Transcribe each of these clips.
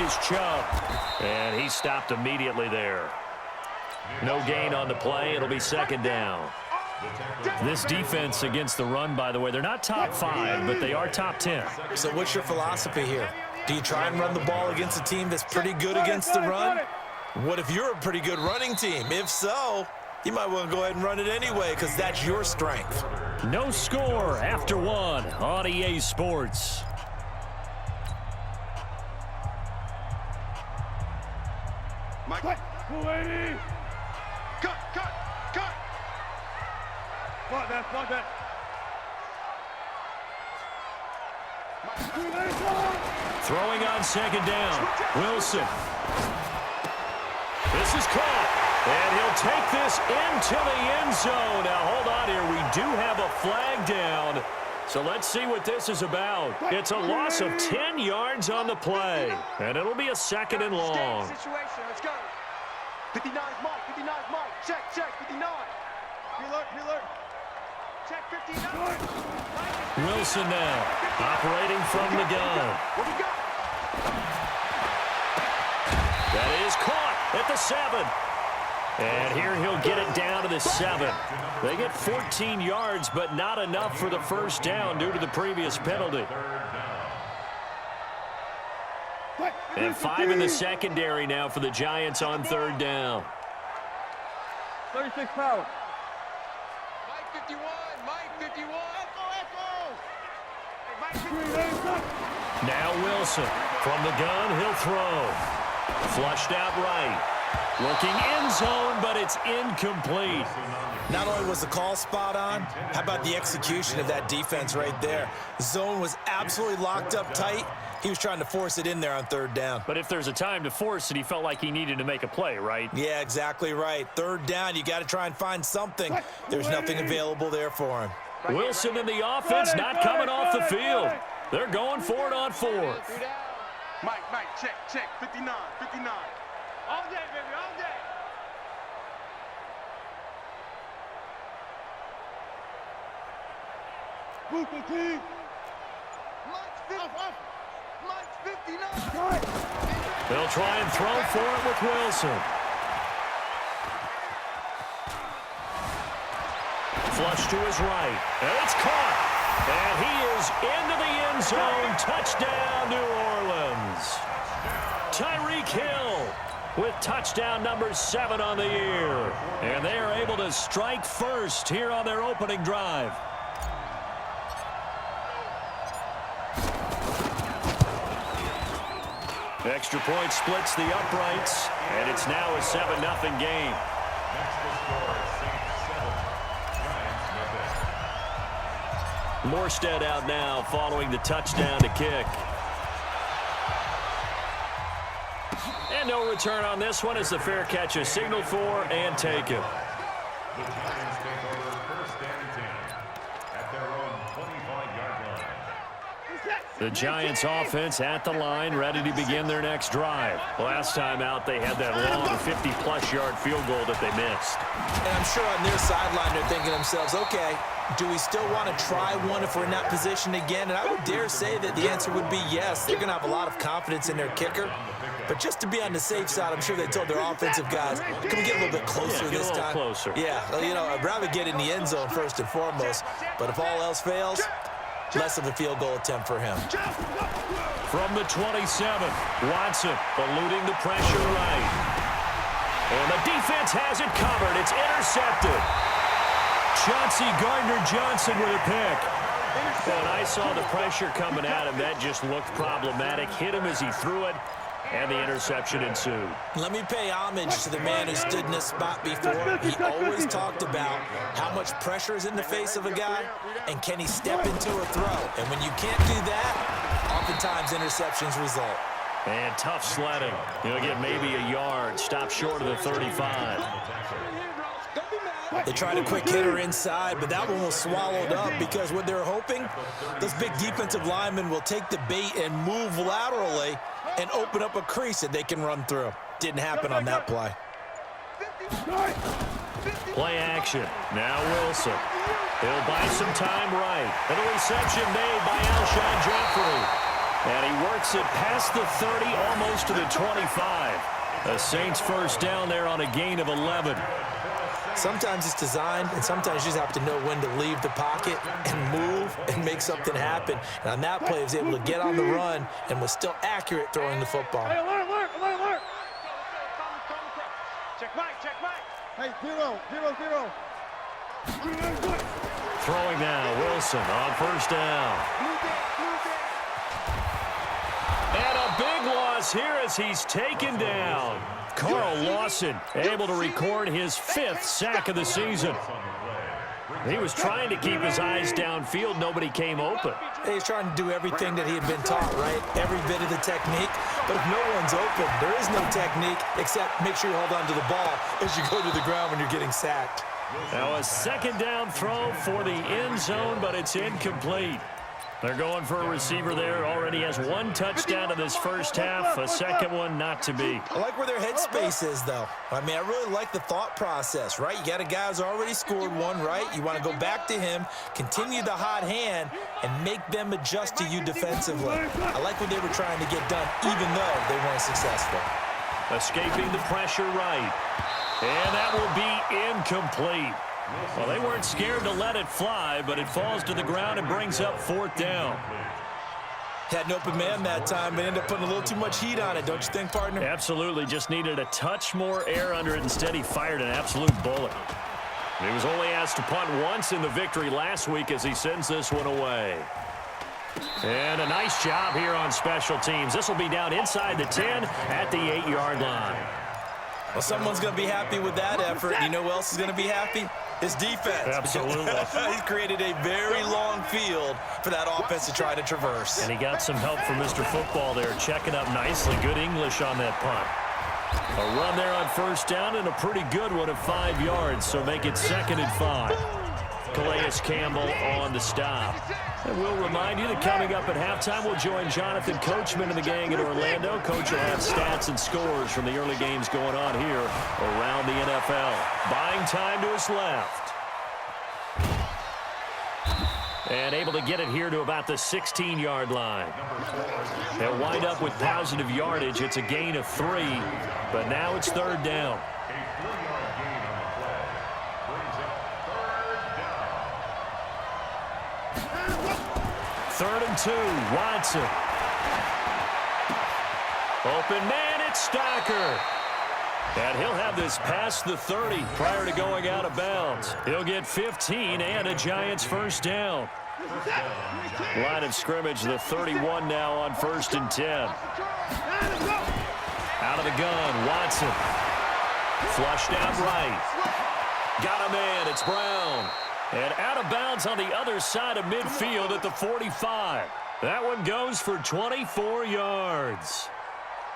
is Chubb. And he stopped immediately there. No gain on the play. It'll be second down. This defense against the run, by the way, they're not top 5, but they are top 10. So what's your philosophy here? Do you try and run the ball against a team that's pretty good against the run? What if you're a pretty good running team? If so, you might want to go ahead and run it anyway because that's your strength. No score after 1 on EA Sports. Mike. Cut. Fuck that. Throwing on second down. Wilson. This is caught. And he'll take this into the end zone. Now, hold on here. We do have a flag down. So let's see what this is about. It's a loss of 10 yards on the play. And it'll be a second and long. Let's go. 59 Mike. Check, 59. Reload. Check 59. Wilson now, operating from the gun. What we got? That is caught at the 7. And here he'll get it down to the 7. They get 14 yards, but not enough for the first down due to the previous penalty. And 5 in the secondary now for the Giants on third down. 36 power. Now Wilson from the gun, he'll throw. Flushed out right. Looking end zone, but it's incomplete. Not only was the call spot on, how about the execution of that defense right there? Zone was absolutely locked up tight. He was trying to force it in there on third down. But if there's a time to force it, he felt like he needed to make a play, right? Yeah, exactly right. Third down, you got to try and find something. There's nothing available there for him. Wilson and the offense not coming off the field. They're going for it on fourth. Mike, check. 59. All day, baby, all day. Mike 59. They'll try and throw for it with Wilson. Flush to his right. And it's caught. And he is into the end zone. Touchdown, New Orleans. Tyreek Hill with touchdown number 7 on the year. And they are able to strike first here on their opening drive. Extra point splits the uprights, and it's now a 7-0 game. Morstead out now following the touchdown to kick. And no return on this one as the fair catch is signaled for and taken. The Giants take over first and 10 at their own 25-yard line. The Giants offense at the line, ready to begin their next drive. Last time out, they had that long 50-plus yard field goal that they missed. And I'm sure on their sideline they're thinking to themselves, okay, do we still want to try one if we're in that position again? And I would dare say that the answer would be yes. They're going to have a lot of confidence in their kicker. But just to be on the safe side, I'm sure they told their offensive guys, can we get a little bit closer this time? Closer. Yeah, you know, I'd rather get in the end zone first and foremost. But if all else fails, less of a field goal attempt for him. From the 27, Watson eluding the pressure right. And the defense has it covered. It's intercepted. Chauncey Gardner-Johnson with a pick. And I saw the pressure coming at him. That just looked problematic. Hit him as he threw it, and the interception ensued. Let me pay homage to the man who stood in this spot before. He always talked about how much pressure is in the face of a guy, and can he step into a throw. And when you can't do that, oftentimes interceptions result. And tough sledding. He'll get maybe a yard. Stop short of the 35. They tried a quick hitter inside, but that one was swallowed up because what they're hoping, those big defensive linemen will take the bait and move laterally and open up a crease that they can run through. Didn't happen on that play. Play action. Now Wilson. He'll buy some time right. And the reception made by Alshon Jeffrey. And he works it past the 30, almost to the 25. The Saints first down there on a gain of 11. Sometimes it's designed, and sometimes you just have to know when to leave the pocket and move and make something happen. And on that play, he was able to get on the run and was still accurate throwing the football. Hey, alert. Check Mike. Hey, zero. Throwing now, Wilson on first down. And a big loss here as he's taken down. Carl Lawson able to record his 5th sack of the season. He was trying to keep his eyes downfield. Nobody came open. He's trying to do everything that he had been taught, right? Every bit of the technique. But if no one's open, there is no technique except make sure you hold on to the ball as you go to the ground when you're getting sacked. Now a second down throw for the end zone, but it's incomplete. They're going for a receiver there. Already has 1 touchdown in this first half. A second one not to be. I like where their headspace is, though. I mean, I really like the thought process, right? You got a guy who's already scored one, right? You want to go back to him, continue the hot hand, and make them adjust to you defensively. I like what they were trying to get done, even though they weren't successful. Escaping the pressure right. And that will be incomplete. Well, they weren't scared to let it fly, but it falls to the ground and brings up 4th down. Had an open man that time, but ended up putting a little too much heat on it, don't you think, partner? Absolutely. Just needed a touch more air under it. Instead, he fired an absolute bullet. He was only asked to punt once in the victory last week as he sends this one away. And a nice job here on special teams. This will be down inside the 10 at the 8-yard line. Well, someone's going to be happy with that effort. You know who else is going to be happy? His defense. Absolutely. He's created a very long field for that offense to try to traverse. And he got some help from Mr. Football there, checking up nicely. Good English on that punt. A run there on first down and a pretty good one of 5 yards, so make it 2nd and 5. Calais Campbell on the stop. And we'll remind you that coming up at halftime, we'll join Jonathan Coachman and the gang in Orlando. Coach will have stats and scores from the early games going on here around the NFL. Buying time to his left. And able to get it here to about the 16-yard line. They'll wind up with positive yardage. It's a gain of 3, but now it's 3rd down. 3rd and 2, Watson. Open man, it's Stocker. And he'll have this past the 30 prior to going out of bounds. He'll get 15 and a Giants first down. Line of scrimmage, the 31 now on 1st and 10. Out of the gun, Watson. Flushed out right. Got a man, it's Brown. And out of bounds on the other side of midfield at the 45. That one goes for 24 yards.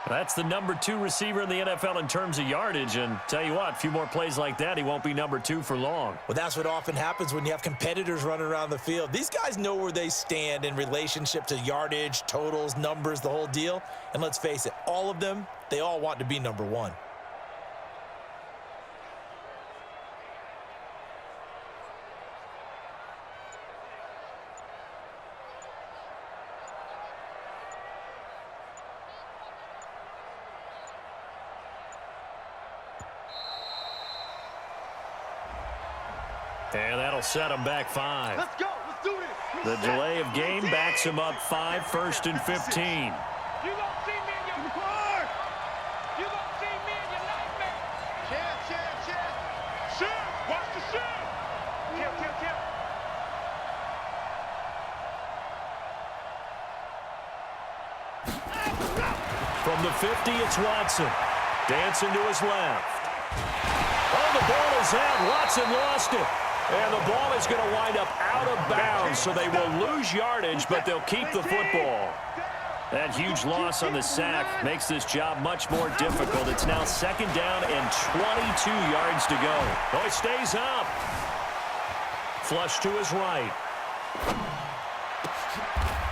That's the number 2 receiver in the NFL in terms of yardage. And tell you what, a few more plays like that, he won't be number 2 for long. Well, that's what often happens when you have competitors running around the field. These guys know where they stand in relationship to yardage, totals, numbers, the whole deal. And let's face it, all of them, they all want to be number 1. And that'll set him back 5. Let's go. Let's do this. The delay of game backs him up 5, 1st and 15. You don't see me in your car. You don't see me in your nightmare. Check. Shoot. Watch the shoot. Kill. From the 50, it's Watson. Dancing to his left. Oh, the ball is out. Watson lost it. And the ball is going to wind up out of bounds, so they will lose yardage, but they'll keep the football. That huge loss on the sack makes this job much more difficult. It's now 2nd down and 22 yards to go. Oh, he stays up. Flush to his right.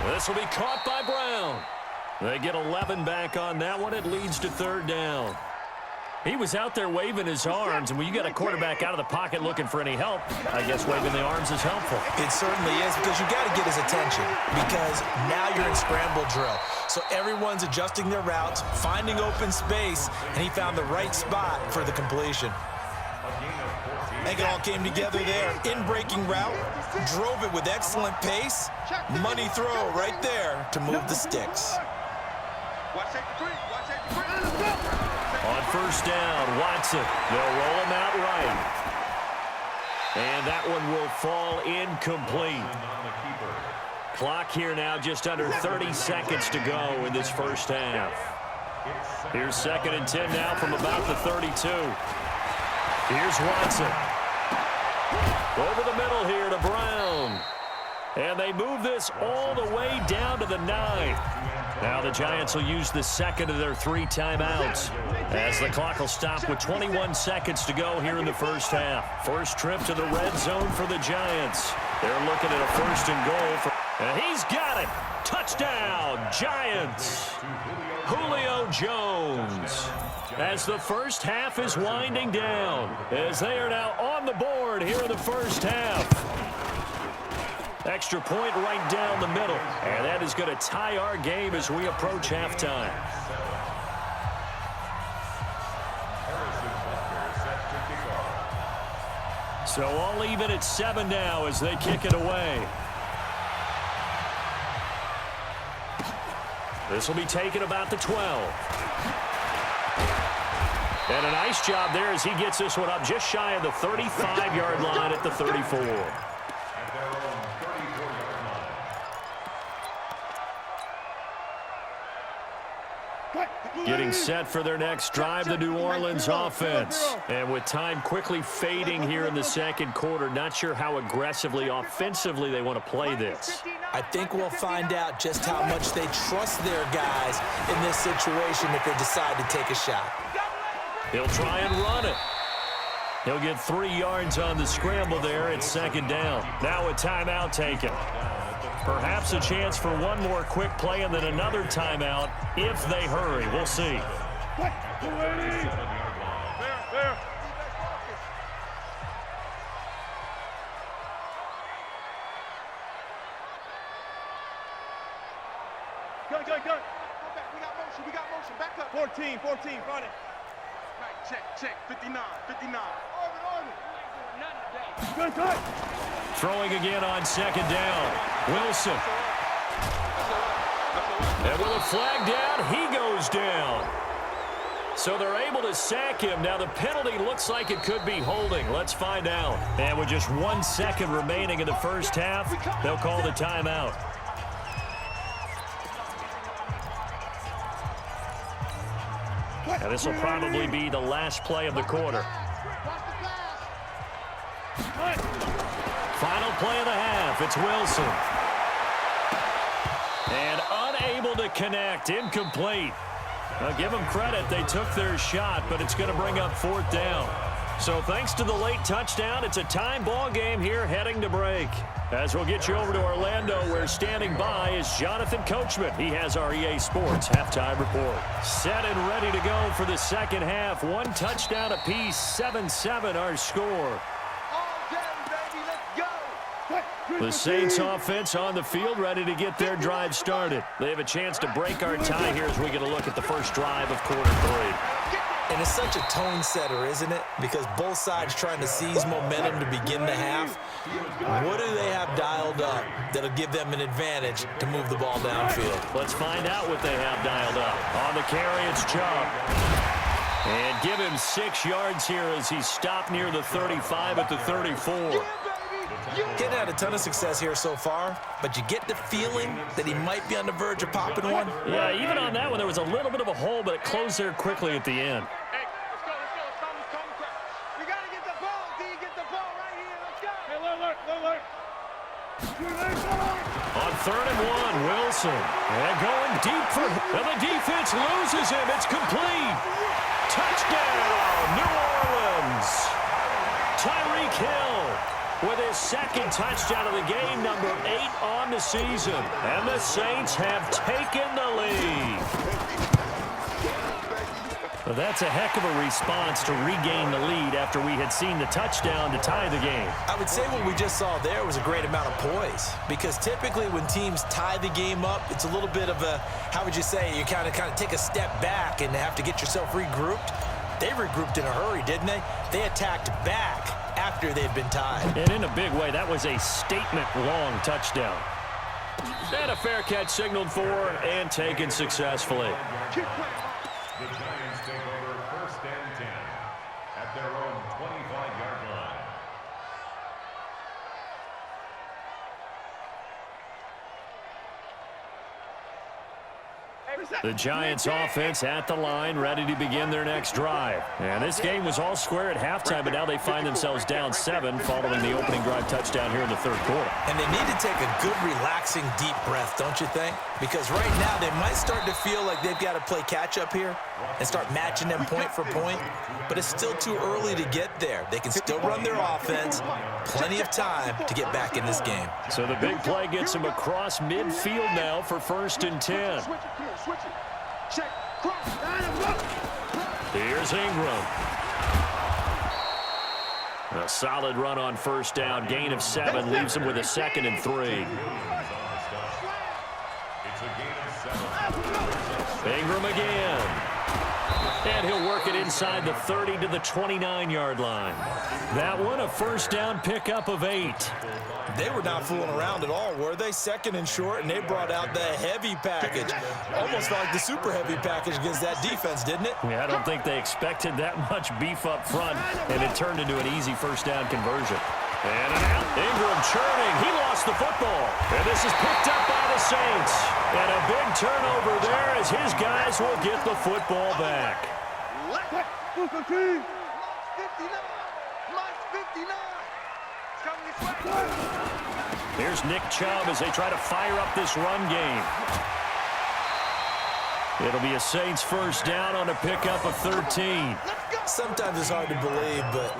This will be caught by Brown. They get 11 back on that one. It leads to 3rd down. He was out there waving his arms, and when you got a quarterback out of the pocket looking for any help, I guess waving the arms is helpful. It certainly is, because you got to get his attention, because now you're in scramble drill. So everyone's adjusting their routes, finding open space, and he found the right spot for the completion. I think it all came together there. In-breaking route, drove it with excellent pace. Money throw right there to move the sticks. On first down, Watson. They'll roll him out right. And that one will fall incomplete. Clock here now just under 30 seconds to go in this first half. Here's 2nd and 10 now from about the 32. Here's Watson. Over the middle here to Brown. And they move this all the way down to the 9. Now the Giants will use the second of their 3 timeouts, as the clock will stop with 21 seconds to go here in the first half. First trip to the red zone for the Giants. They're looking at a 1st and goal. And he's got it. Touchdown, Giants. Julio Jones. As the first half is winding down, as they are now on the board here in the first half. Extra point right down the middle. And that is going to tie our game as we approach halftime. So all even at 7 now as they kick it away. This will be taken about the 12. And a nice job there as he gets this one up just shy of the 35-yard line at the 34. Getting set for their next drive, the New Orleans offense. And with time quickly fading here in the second quarter, not sure how aggressively, offensively they want to play this. I think we'll find out just how much they trust their guys in this situation if they decide to take a shot. He'll try and run it. He'll get 3 yards on the scramble there at 2nd down. Now a timeout taken. Perhaps a chance for one more quick play and then another timeout if they hurry. We'll see. Go. We got motion. Back up. 14, front it. Right, check. 59. Orbit. Throwing again on 2nd down. Wilson. And with a flag down, he goes down. So they're able to sack him. Now the penalty looks like it could be holding. Let's find out. And with just 1 second remaining in the first half, they'll call the timeout. And this will probably be the last play of the quarter. Final play of the half. It's Wilson. And unable to connect. Incomplete. Now give them credit. They took their shot, but it's going to bring up 4th down. So thanks to the late touchdown, it's a time ball game here heading to break. As we'll get you over to Orlando, where standing by is Jonathan Coachman. He has our EA Sports halftime report. Set and ready to go for the second half. 1 touchdown apiece, 7-7 our score. The Saints offense on the field, ready to get their drive started. They have a chance to break our tie here as we get a look at the first drive of quarter 3. And it's such a tone setter, isn't it? Because both sides trying to seize momentum to begin the half. What do they have dialed up that'll give them an advantage to move the ball downfield? Let's find out what they have dialed up. On the carry, it's Chubb. And give him 6 yards here as he stopped near the 35 at the 34. Getting had a ton of success here so far, but you get the feeling that he might be on the verge of popping one. Yeah, even on that one, there was a little bit of a hole, but it closed there quickly at the end. Hey, let's go. We got to get the ball, D. Get the ball right here. Let's go. Hey, alert. On 3rd and 1, Wilson. And going deep for him. And the defense loses him. It's complete. Touchdown, New Orleans. Tyreek Hill with his 2nd touchdown of the game, number 8 on the season. And the Saints have taken the lead. Well, that's a heck of a response to regain the lead after we had seen the touchdown to tie the game. I would say what we just saw there was a great amount of poise, because typically when teams tie the game up, it's a little bit of a, how would you say, you kind of take a step back and have to get yourself regrouped. They regrouped in a hurry, didn't they? They attacked back after they'd been tied. And in a big way, that was a statement-long touchdown. And a fair catch signaled for and taken successfully. The Giants take over first and 10 at their own 25-yard line. The Giants offense at the line, ready to begin their next drive. And this game was all square at halftime, but now they find themselves down 7 following the opening drive touchdown here in the third quarter. And they need to take a good, relaxing, deep breath, don't you think? Because right now they might start to feel like they've got to play catch-up here and start matching them point for point. But it's still too early to get there. They can still run their offense. Plenty of time to get back in this game. So the big play gets them across midfield now for first and 10. Here's Ingram. A solid run on first down. Gain of 7 leaves him with a 2nd and 3. Ingram again. And he'll work it inside the 30 to the 29-yard line. That one, a first down pickup of 8. They were not fooling around at all, were they? 2nd and short, and they brought out the heavy package. Almost like the super heavy package against that defense, didn't it? Yeah, I don't think they expected that much beef up front, and it turned into an easy first down conversion. And an out. Ingram churning. He lost the football. And this is picked up by the Saints. And a big turnover there as his guys will get the football back. Here's Nick Chubb as they try to fire up this run game. It'll be a Saints first down on a pickup of 13. Sometimes it's hard to believe, but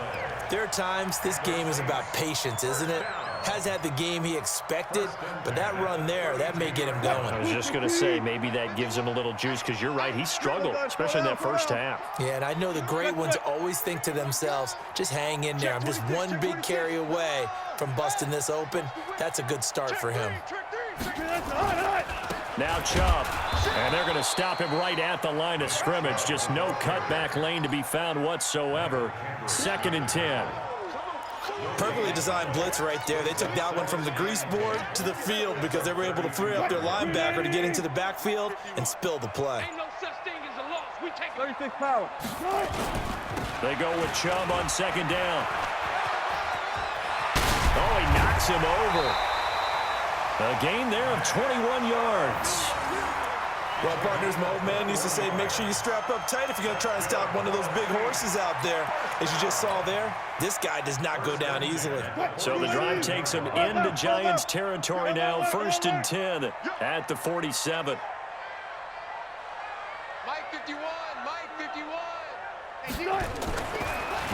there are times this game is about patience, isn't it? Has had the game he expected, but that run there, that may get him going. I was just going to say, maybe that gives him a little juice, because you're right, he struggled, especially in that first half. Yeah, and I know the great ones always think to themselves, just hang in there. I'm just one big carry away from busting this open. That's a good start for him. Now Chubb, and they're going to stop him right at the line of scrimmage. Just no cutback lane to be found whatsoever. 2nd and 10. Perfectly designed blitz right there. They took that one from the grease board to the field because they were able to free up their linebacker to get into the backfield and spill the play. Ain't no such thing as a loss. We take 36 power. They go with Chubb on 2nd down. Oh, he knocks him over. A gain there of 21 yards. Well, partners, my old man used to say, make sure you strap up tight if you're going to try and stop one of those big horses out there. As you just saw there, this guy does not go down easily. So the drive takes him into Giants territory now. 1st and 10 at the 47. Mike 51, Mike 51.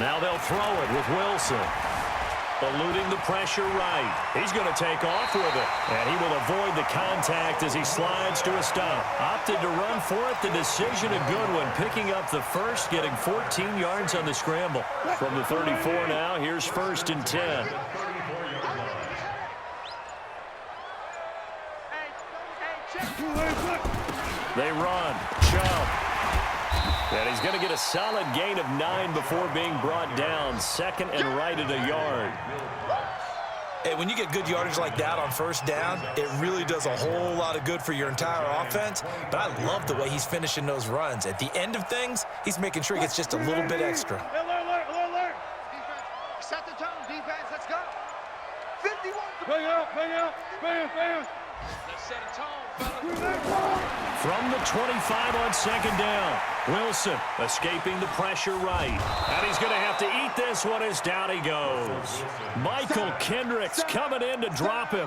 Now they'll throw it with Wilson. Eluding the pressure right. He's going to take off with it. And he will avoid the contact as he slides to a stop. Opted to run for it. The decision a good one. Picking up the first, getting 14 yards on the scramble. From the 34 now, here's 1st and 10. They run. Chubb. And he's going to get a solid gain of 9 before being brought down. 2nd and right at a yard. Hey, when you get good yardage like that on first down, it really does a whole lot of good for your entire offense. But I love the way he's finishing those runs. At the end of things, he's making sure he gets just a little bit extra. Alert. Defense, set the tone, defense. Let's go. 51. Bang out. Bam. Let's set a tone, fellas. From the 25 on 2nd down. Wilson escaping the pressure right. And he's going to have to eat this one as down he goes. Michael Kendricks coming in to drop him.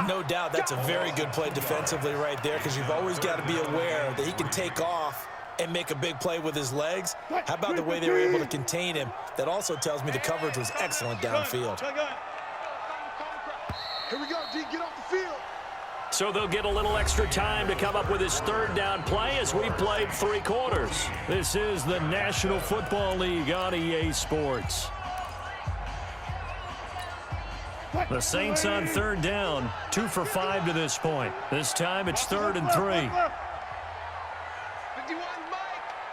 No doubt that's a very good play defensively right there, because you've always got to be aware that he can take off and make a big play with his legs. How about the way they were able to contain him? That also tells me the coverage was excellent downfield. Here we go, D. Get off the field. So they'll get a little extra time to come up with his third down play as we played 3 quarters. This is the National Football League on EA Sports. The Saints on third down, 2 for 5 to this point. This time it's 3rd and 3. 51, Mike.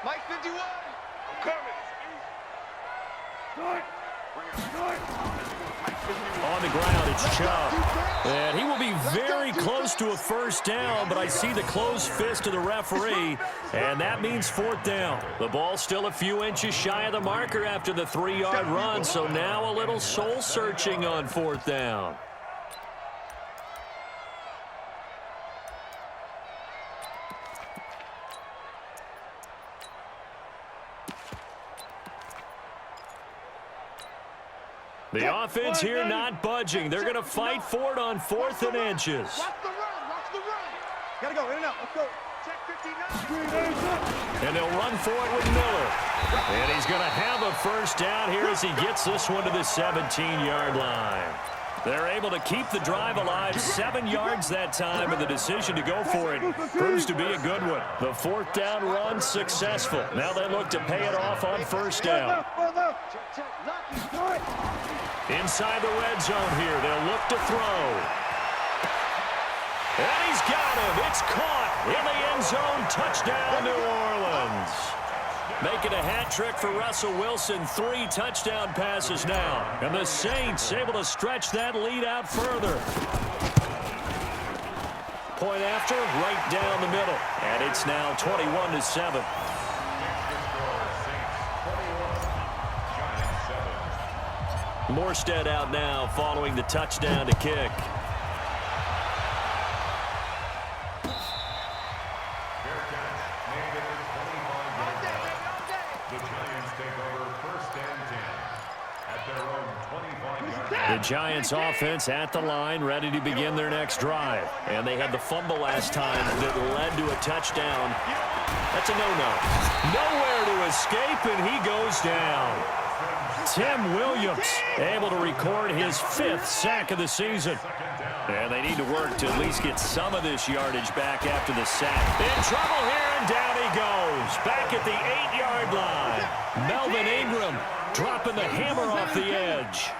Mike 51. I'm coming. On the ground, it's Chubb. And he will be very close to a first down, but I see the closed fist of the referee, and that means 4th down. The ball still a few inches shy of the marker after the 3-yard run, so now a little soul-searching on 4th down. The offense here not budging. They're going to fight for it on 4th and inches. Watch the run. Watch the run. Gotta go. In and out. Let's go. Check 59. And they'll run for it with Miller. And he's going to have a first down here as he gets this one to the 17-yard line. They're able to keep the drive alive, 7 yards that time, and the decision to go for it proves to be a good one. The 4th down run successful. Now they look to pay it off on first down. Inside the red zone here, they'll look to throw. And he's got him. It's caught in the end zone. Touchdown, New Orleans. Making a hat trick for Russell Wilson. 3 touchdown passes now. And the Saints able to stretch that lead out further. Point after, right down the middle. And it's now 21-7. Morstead out now following the touchdown to kick. The Giants offense at the line, ready to begin their next drive. And they had the fumble last time that led to a touchdown. That's a no-no. Nowhere to escape, and he goes down. Tim Williams able to record his 5th sack of the season. And they need to work to at least get some of this yardage back after the sack. In trouble here, and down he goes. Back at the 8-yard line. Melvin Ingram dropping the hammer off the edge.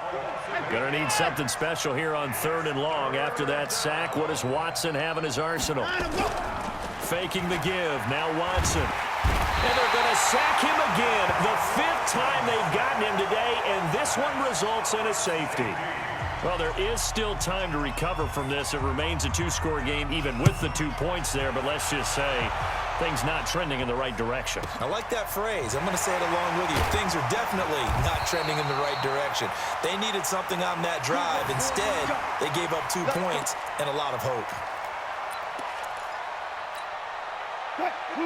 Gonna need something special here on 3rd and long. After that sack, what does Watson have in his arsenal? Faking the give. Now Watson. And they're going to sack him again. The 5th time they've gotten him today, and this one results in a safety. Well, there is still time to recover from this. It remains a 2-score game even with the 2 points there, but let's just say things not trending in the right direction. I like that phrase. I'm going to say it along with you. Things are definitely not trending in the right direction. They needed something on that drive. Instead, they gave up 2 points and a lot of hope.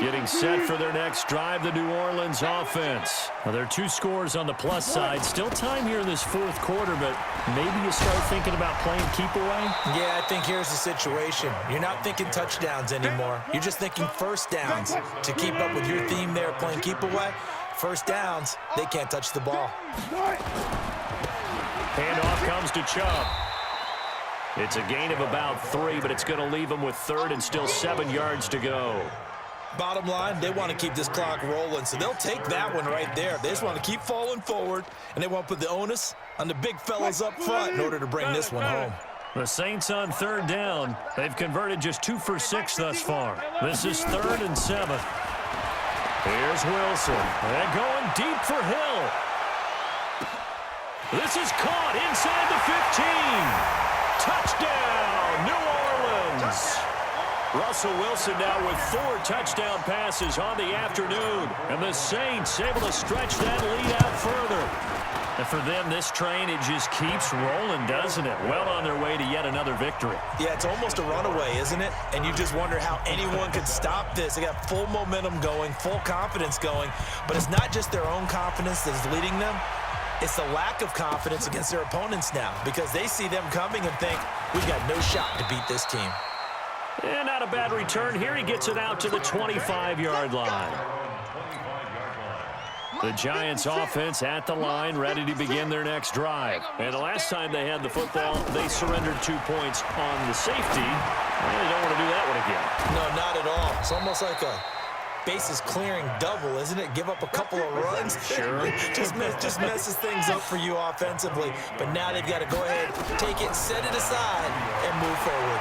Getting set for their next drive, the New Orleans offense. Well, there are 2 scores on the plus side. Still time here in this 4th quarter, but maybe you start thinking about playing keep away? Yeah, I think here's the situation. You're not thinking touchdowns anymore. You're just thinking first downs. To keep up with your theme there, playing keep away, first downs, they can't touch the ball. Handoff comes to Chubb. It's a gain of about 3, but it's going to leave them with 3rd and still 7 yards to go. Bottom line, they want to keep this clock rolling, so they'll take that one right there. They just want to keep falling forward, and they want to put the onus on the big fellas up front in order to bring this one home. The Saints on 3rd down. They've converted just 2 for 6 thus far. This is 3rd and 7. Here's Wilson. And going deep for Hill. This is caught inside the 15. Touchdown, New Orleans. Russell Wilson now with 4 touchdown passes on the afternoon. And the Saints able to stretch that lead out further. And for them, this train, it just keeps rolling, doesn't it? Well on their way to yet another victory. Yeah, it's almost a runaway, isn't it? And you just wonder how anyone could stop this. They got full momentum going, full confidence going. But it's not just their own confidence that is leading them. It's the lack of confidence against their opponents now, because they see them coming and think, we've got no shot to beat this team. And not a bad return here. He gets it out to the 25-yard line. The Giants offense at the line, ready to begin their next drive. And the last time they had the football, they surrendered 2 points on the safety. And they don't want to do that one again. No, not at all. It's almost like a bases clearing double, isn't it? Give up a couple of runs. Sure. just messes things up for you offensively. But now they've got to go ahead, take it, set it aside, and move forward.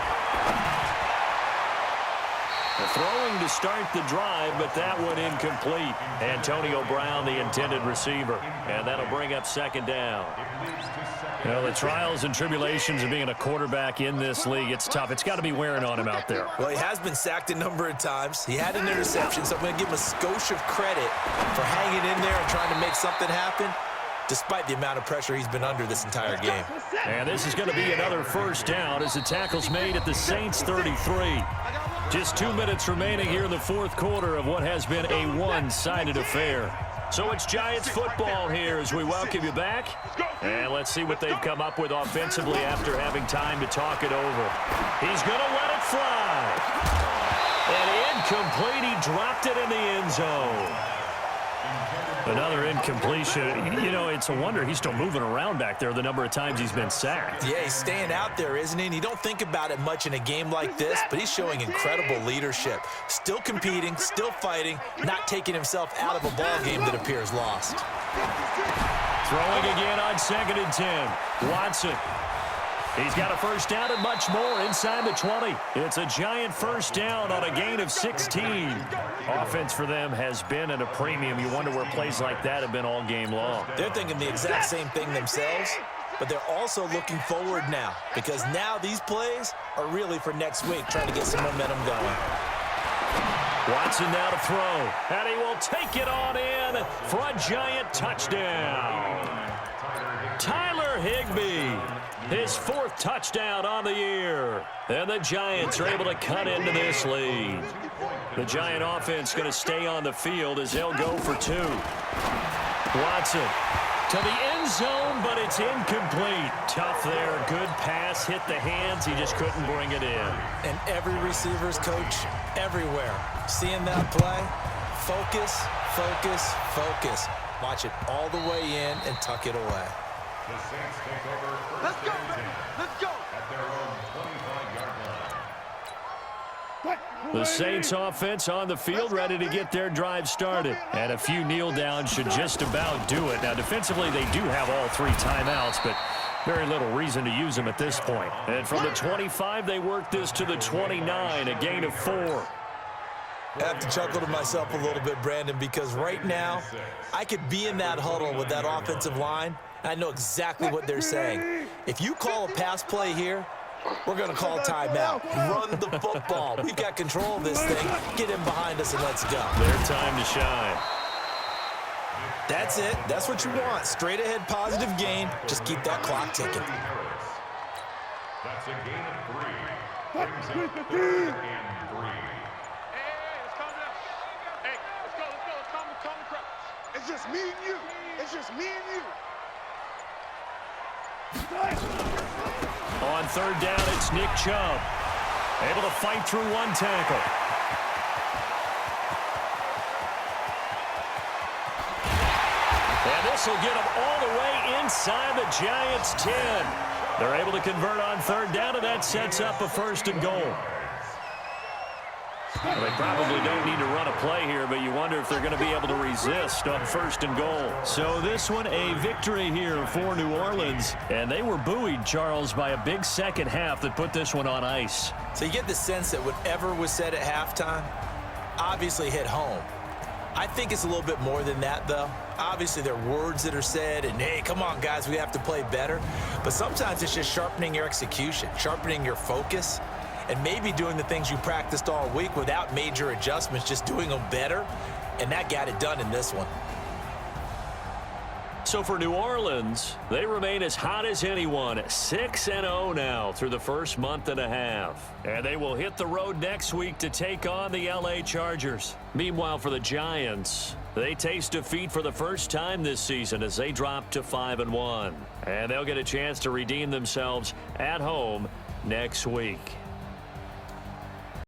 Throwing to start the drive, but that one incomplete. Antonio Brown, the intended receiver. And that'll bring up second down. You know, the trials and tribulations of being a quarterback in this league, it's tough. It's got to be wearing on him out there. Well, he has been sacked a number of times. He had an interception, so I'm going to give him a skosh of credit for hanging in there and trying to make something happen, despite the amount of pressure he's been under this entire game. And this is going to be another first down as the tackle's made at the Saints 33. Just 2 minutes remaining here in the fourth quarter of what has been a one-sided affair. So it's Giants football here as we welcome you back. And let's see what they've come up with offensively after having time to talk it over. He's going to let it fly. And incomplete. He dropped it in the end zone. Another incompletion. You know, it's a wonder he's still moving around back there the number of times he's been sacked. Yeah, he's staying out there, isn't he? And you don't think about it much in a game like this, but he's showing incredible leadership. Still competing, still fighting, not taking himself out of a ball game that appears lost. Throwing again on 2nd and 10. Watson. He's got a first down and much more inside the 20. It's a Giant first down on a gain of 16. Offense for them has been at a premium. You wonder where plays like that have been all game long. They're thinking the exact same thing themselves, but they're also looking forward now because now these plays are really for next week, trying to get some momentum going. Watson now to throw, and he will take it on in for a Giant touchdown. Tyler Higbee, his 4th touchdown on the year. And the Giants are able to cut into this lead. The Giant offense going to stay on the field as they'll go for 2. Watson to the end zone, but it's incomplete. Tough there. Good pass. Hit the hands. He just couldn't bring it in. And every receiver's coach everywhere. Seeing that play, focus, focus, focus. Watch it all the way in and tuck it away. The Saints take over Let's first go, and 10 baby. Let's go. at their own 25-yard line. The Saints offense on the field, ready to get their drive started. And a few kneel downs should just about do it. Now, defensively, they do have all 3 timeouts, but very little reason to use them at this point. And from the 25, they work this to the 29, a gain of 4. I have to chuckle to myself a little bit, Brandon, because right now I could be in that huddle with that offensive line, and I know exactly what they're saying. If you call a pass play here, we're going to call timeout. Run the football. We've got control of this thing. Get in behind us and let's go. Their time to shine. That's it. That's what you want. Straight ahead positive gain. Just keep that clock ticking. That's a gain of 3. Brings up 3rd and 3. Let's calm down. Hey, let's go. Calm the crowd. It's just me and you. It's just me and you. On 3rd down, it's Nick Chubb. Able to fight through 1 tackle. And this will get them all the way inside the Giants' 10. They're able to convert on 3rd down, and that sets up a 1st and goal. Well, they probably don't need to run a play here, but you wonder if they're going to be able to resist on 1st and goal. So this one, a victory here for New Orleans. And they were buoyed, Charles, by a big second half that put this one on ice. So you get the sense that whatever was said at halftime obviously hit home. I think it's a little bit more than that, though. Obviously, there are words that are said, and, hey, come on, guys, we have to play better. But sometimes it's just sharpening your execution, sharpening your focus, and maybe doing the things you practiced all week without major adjustments, just doing them better, and that got it done in this one. So for New Orleans, they remain as hot as anyone, 6-0 now through the first month and a half. And they will hit the road next week to take on the LA Chargers. Meanwhile, for the Giants, they taste defeat for the first time this season as they drop to 5-1. And they'll get a chance to redeem themselves at home next week.